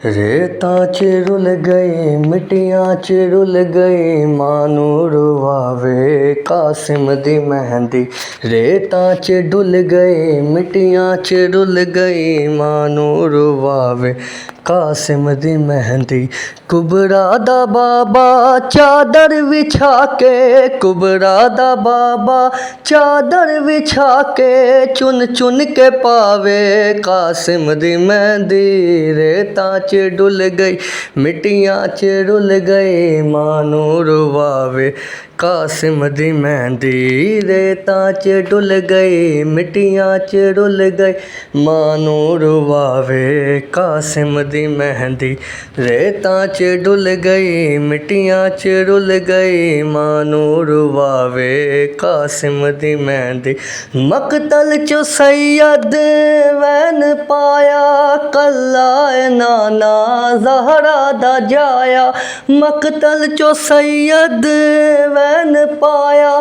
रेतां च रुल गए मिट्टियां च रुल गए मानू रुवावे कासिम दी मेहंदी। रेतां च डुल गए मिट्टियां च रुल गए मानू रुवावे कासिम दी मेहंदी। कुबरा दा बाबा चादर विछा के, कुबरा दा बाबा चादर विछा के चुन चुन के पावे कासिम दी मेहंदी। रेतां च डुल गई मिट्टियां च रुल गए मानू रुवावे कासिम दी मेहंदी। रेतां च डुल गई मिट्टियां च रुल गए मानू रुवावे कासिम दी मेहंदी। रेतां च डुल गई मिट्टियां च रुल गई मानू रुवावे कासिम दी मेहंदी। मकतल चो सैयद वैन पाया कल्ला नाना ज़हरा दा जाया। मकतल चो सैयद वैन पाया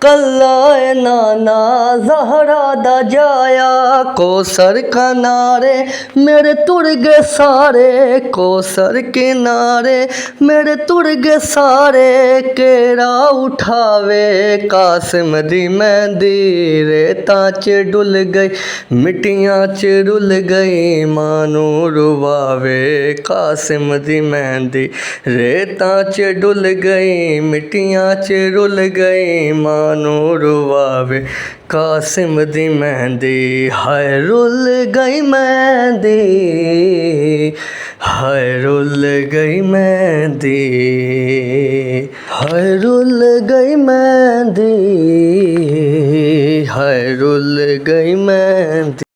कल्ला नाना ज़हरा दा जाया। कोसर किनारे मेरे तुर गए सारे, कोसर किनारे मेरे तुर गए सारे केड़ा उठावे कासिम दी मेहंदी। रेतां च डुल गई मिट्टियां च रुल गई मानू रुवावे कासिम दी मेहंदी। रेतां च डुल गई मिट्टियां च रुल गई मानू रुवावे कासिम दी मेहंदी। हाय रुल गई मेहंदी, हाय रुल गई मेहंदी, हाय रुल गई मेहंदी, हाय रुल गई मेहंदी।